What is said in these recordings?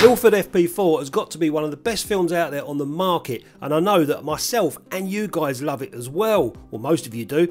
Ilford FP4 has got to be one of the best films out there on the market, and I know that myself and you guys love it as well, or most of you do.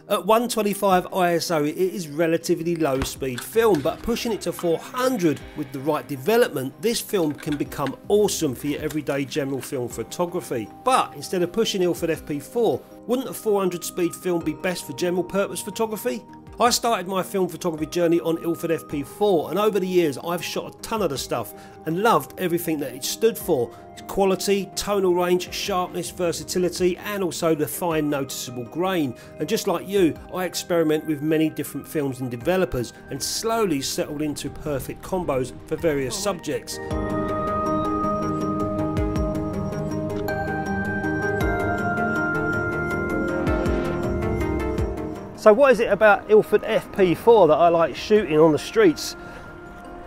At 125 ISO it is relatively low speed film, but pushing it to 400 with the right development, this film can become awesome for your everyday general film photography. But instead of pushing Ilford FP4, wouldn't a 400 speed film be best for general purpose photography? I started my film photography journey on Ilford FP4, and over the years I've shot a ton of the stuff and loved everything that it stood for. Its quality, tonal range, sharpness, versatility, and also the fine noticeable grain. And just like you, I experiment with many different films and developers and slowly settled into perfect combos for various subjects. So what is it about Ilford FP4 that I like shooting on the streets?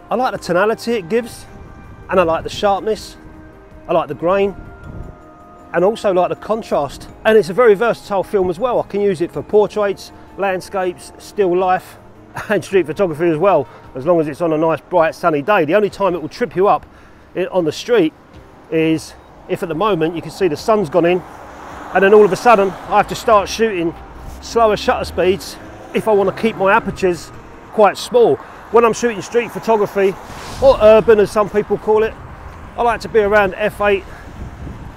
I like the tonality it gives, and I like the sharpness, I like the grain, and also like the contrast. And it's a very versatile film as well. I can use it for portraits, landscapes, still life, and street photography as well, as long as it's on a nice bright sunny day. The only time it will trip you up on the street is if at the moment you can see the sun's gone in, and then all of a sudden I have to start shooting slower shutter speeds if I want to keep my apertures quite small. When I'm shooting street photography, or urban as some people call it, I like to be around f8,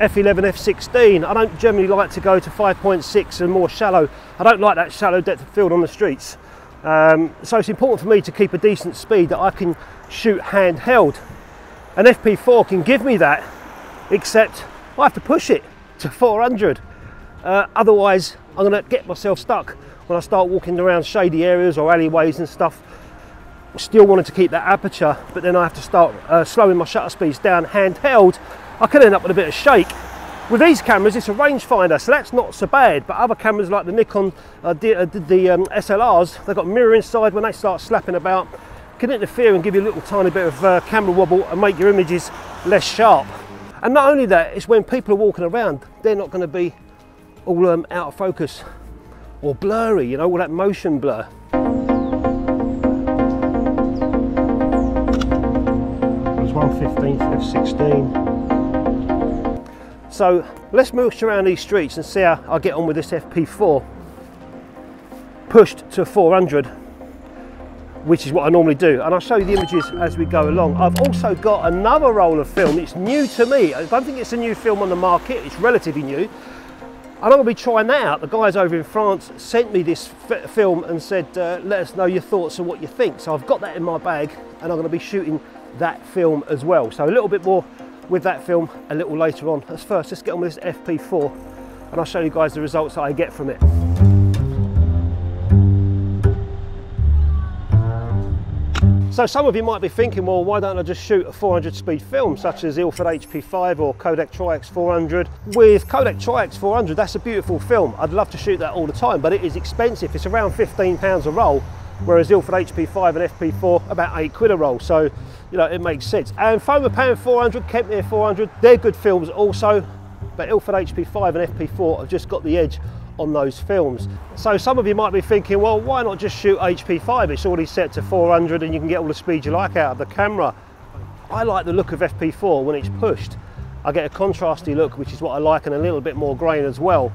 f11, f16. I don't generally like to go to 5.6 and more shallow. I don't like that shallow depth of field on the streets. So it's important for me to keep a decent speed that I can shoot handheld. And FP4 can give me that, except I have to push it to 400. Otherwise I'm going to get myself stuck when I start walking around shady areas or alleyways and stuff, still wanting to keep that aperture, but then I have to start slowing my shutter speeds down handheld. I can end up with a bit of shake. With these cameras it's a rangefinder, so that's not so bad, but other cameras like the Nikon SLRs, they've got a mirror inside. When they start slapping about, can interfere and give you a little tiny bit of camera wobble and make your images less sharp. And not only that, it's when people are walking around, they're not going to be all out of focus or blurry, you know, all that motion blur. There's 1/15 f16. So let's mooch around these streets and see how I get on with this FP4 pushed to 400, which is what I normally do, and I'll show you the images as we go along. I've also got another roll of film. It's new to me. I don't think it's a new film on the market. It's relatively new. And I'm going to be trying that out. The guys over in France sent me this film and said, let us know your thoughts and what you think. So I've got that in my bag, and I'm going to be shooting that film as well. So a little bit more with that film a little later on. Let's get on with this FP4, and I'll show you guys the results that I get from it. So some of you might be thinking, well, why don't I just shoot a 400 speed film such as Ilford HP5 or Kodak Tri-X 400? With Kodak Tri-X 400, that's a beautiful film. I'd love to shoot that all the time, but it is expensive. It's around £15 a roll, whereas Ilford HP5 and FP4 about £8 a roll. So, you know, it makes sense. And Fotopan 400, Kentmere 400, they're good films also, but Ilford HP5 and FP4 have just got the edge on those films. So some of you might be thinking, well, why not just shoot HP5? It's already set to 400 and you can get all the speed you like out of the camera. I like the look of FP4 when it's pushed. I get a contrasty look, which is what I like, and a little bit more grain as well.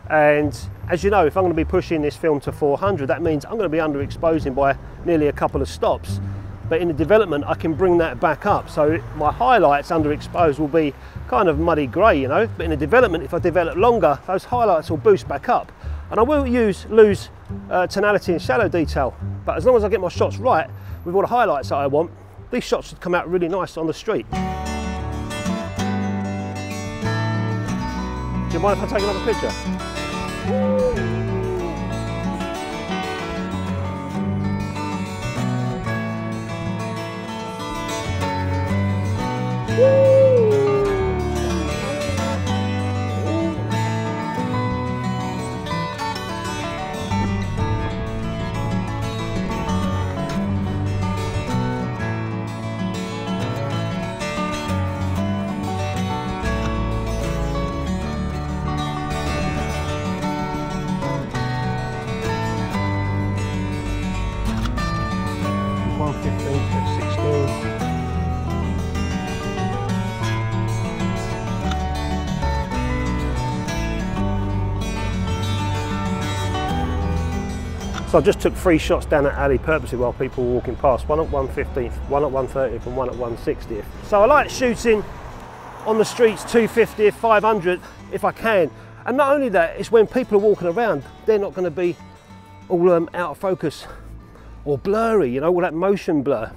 And as you know, if I'm going to be pushing this film to 400, that means I'm going to be underexposing by nearly a couple of stops. But in the development, I can bring that back up. So my highlights underexposed will be kind of muddy grey, you know. But in the development, if I develop longer, those highlights will boost back up. And I will lose tonality and shadow detail. But as long as I get my shots right, with all the highlights that I want, these shots should come out really nice on the street. Do you mind if I take another picture? So I just took 3 shots down that alley purposely while people were walking past. One at 115th, one at 130th and one at 160th. So I like shooting on the streets 250th, 500 if I can. And not only that, it's when people are walking around, they're not going to be all out of focus or blurry, you know, all that motion blur.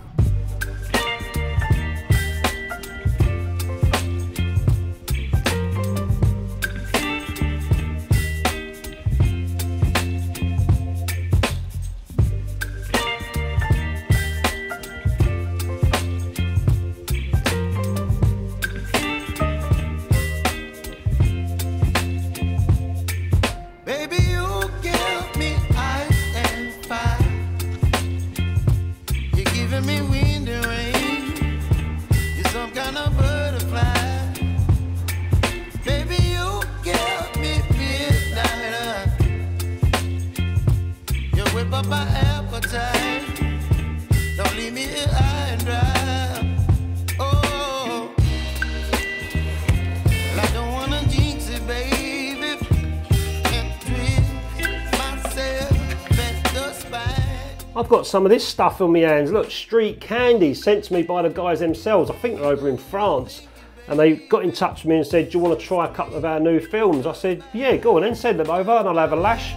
I've got some of this stuff on my hands. Look, street candy sent to me by the guys themselves. I think they're over in France. And they got in touch with me and said, do you want to try a couple of our new films? I said, yeah, go on then, send them over and I'll have a lash.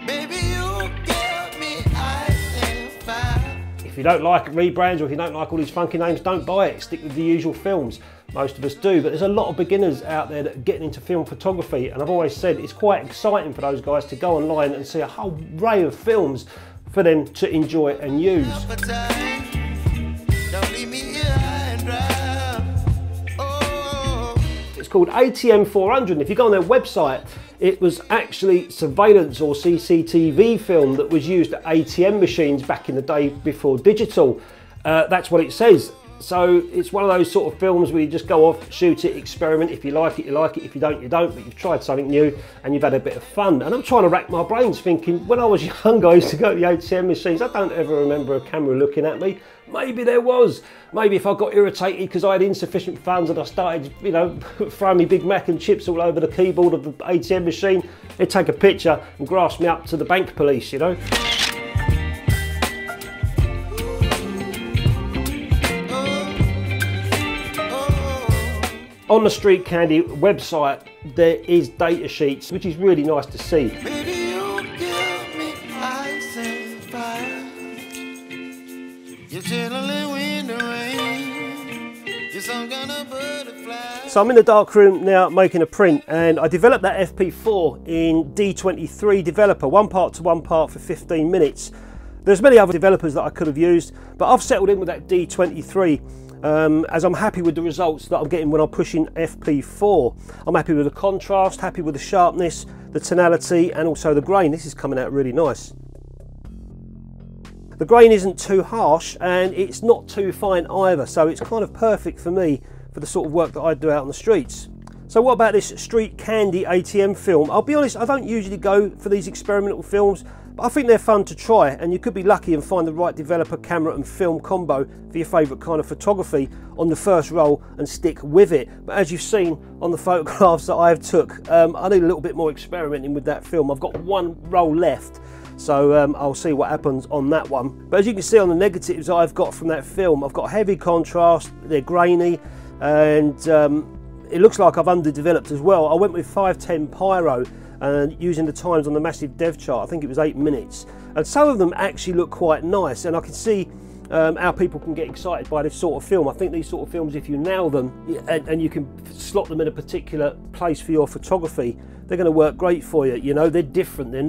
Baby, you give me ice and fire. If you don't like rebrands or if you don't like all these funky names, don't buy it. Stick with the usual films. Most of us do, but there's a lot of beginners out there that are getting into film photography, and I've always said it's quite exciting for those guys to go online and see a whole array of films for them to enjoy and use. It's called ATM 400, and if you go on their website, it was actually surveillance or CCTV film that was used at ATM machines back in the day before digital. That's what it says. So it's one of those sort of films where you just go off, shoot it, experiment. If you like it, you like it. If you don't, you don't. But you've tried something new and you've had a bit of fun. And I'm trying to rack my brains thinking, when I was young, I used to go to the ATM machines. I don't ever remember a camera looking at me. Maybe there was. Maybe if I got irritated because I had insufficient funds and I started, you know, throwing me Big Mac and chips all over the keyboard of the ATM machine, they'd take a picture and grass me up to the bank police, you know. On the Street Candy website, there is data sheets, which is really nice to see. Baby, you give me ice and fire. You're chilling when the rain. You're some kind of butterfly. So I'm in the darkroom now making a print, and I developed that FP4 in D23 developer, 1 part to 1 part for 15 minutes. There's many other developers that I could have used, but I've settled in with that D23. As I'm happy with the results that I'm getting when I'm pushing FP4. I'm happy with the contrast, happy with the sharpness, the tonality, and also the grain. This is coming out really nice. The grain isn't too harsh and it's not too fine either, so it's kind of perfect for me for the sort of work that I do out on the streets. So what about this Street Candy ATM film? I'll be honest, I don't usually go for these experimental films, but I think they're fun to try, and you could be lucky and find the right developer, camera and film combo for your favourite kind of photography on the first roll and stick with it. But as you've seen on the photographs that I've took, I need a little bit more experimenting with that film. I've got 1 roll left, so I'll see what happens on that one. But as you can see on the negatives I've got from that film, I've got heavy contrast, they're grainy, and it looks like I've underdeveloped as well. I went with 510 PYRO and using the times on the massive dev chart, I think it was 8 minutes. And some of them actually look quite nice, and I can see how people can get excited by this sort of film. I think these sort of films, if you nail them and you can slot them in a particular place for your photography, they're going to work great for you. You know, they're different. They're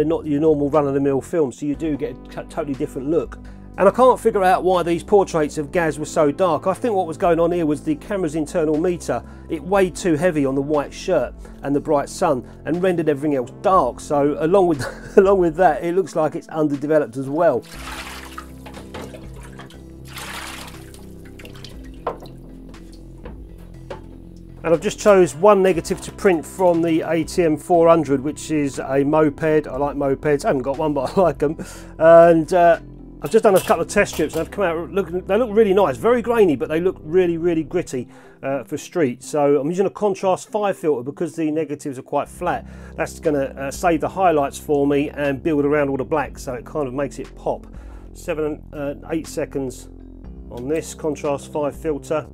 not your normal run-of-the-mill films, so you do get a totally different look. And I can't figure out why these portraits of Gaz were so dark. I think what was going on here was the camera's internal meter. It weighed too heavy on the white shirt and the bright sun and rendered everything else dark. So along with that, it looks like it's underdeveloped as well. And I've just chose 1 negative to print from the ATM 400, which is a moped. I like mopeds. I haven't got one, but I like them. And I've just done a couple of test strips and they've come out, they look really nice, very grainy, but they look really, really gritty for street. So I'm using a contrast 5 filter because the negatives are quite flat. That's going to save the highlights for me and build around all the black, so it kind of makes it pop. 8 seconds on this contrast 5 filter.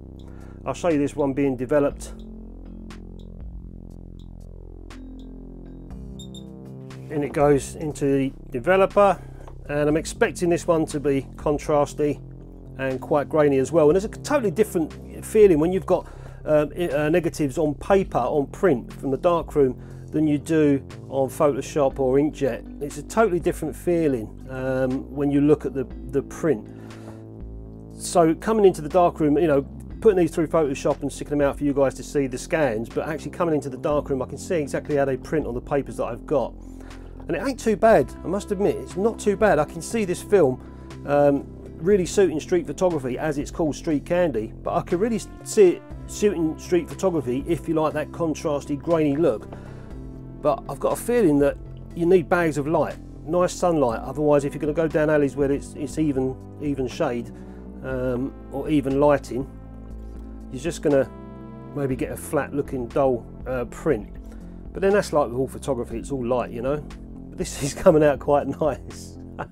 I'll show you this one being developed. And it goes into the developer. And I'm expecting this one to be contrasty and quite grainy as well. And there's a totally different feeling when you've got negatives on paper, on print from the darkroom than you do on Photoshop or inkjet. It's a totally different feeling when you look at the print. So coming into the darkroom, you know, putting these through Photoshop and sticking them out for you guys to see the scans, but actually coming into the darkroom I can see exactly how they print on the papers that I've got. And it ain't too bad, I must admit, it's not too bad. I can see this film really suiting street photography, as it's called Street Candy, but I can really see it suiting street photography if you like that contrasty, grainy look. But I've got a feeling that you need bags of light, nice sunlight, otherwise if you're going to go down alleys where it's even shade or even lighting, you're just going to maybe get a flat looking dull print. But then that's like with all photography, it's all light, you know. This is coming out quite nice. I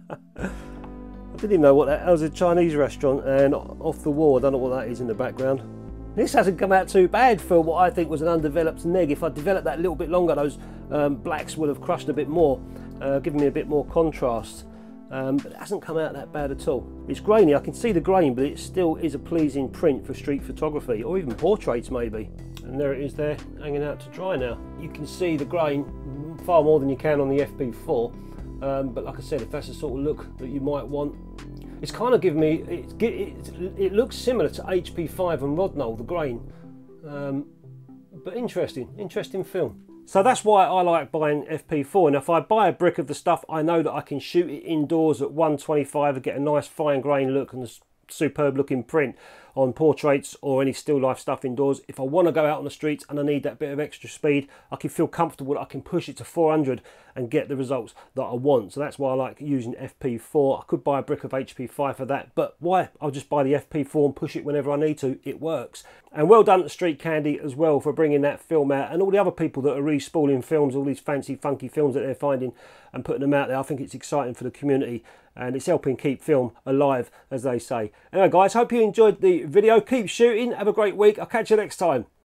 didn't even know what that was. A Chinese restaurant, and off the wall, I don't know what that is in the background. This hasn't come out too bad for what I think was an undeveloped neg. If I developed that a little bit longer, those blacks would have crushed a bit more, giving me a bit more contrast. But it hasn't come out that bad at all. It's grainy, I can see the grain, but it still is a pleasing print for street photography, or even portraits maybe. And there it is there, hanging out to dry now. You can see the grain far more than you can on the FP4, but like I said, if that's the sort of look that you might want, it's kind of giving me, it looks similar to HP5 and Rodnall, the grain, but interesting film. So that's why I like buying FP4, and if I buy a brick of the stuff, I know that I can shoot it indoors at 125 and get a nice fine grain look and a superb looking print on portraits or any still life stuff indoors. If I want to go out on the streets and I need that bit of extra speed, I can feel comfortable that I can push it to 400 and get the results that I want. So that's why I like using FP4. I could buy a brick of HP5 for that, but why? I'll just buy the FP4 and push it whenever I need to. It works. And well done to Street Candy as well for bringing that film out, and all the other people that are respooling films, all these fancy funky films that they're finding and putting them out there. I think it's exciting for the community, and it's helping keep film alive, as they say. Anyway guys, hope you enjoyed the video. Keep shooting, have a great week. I'll catch you next time.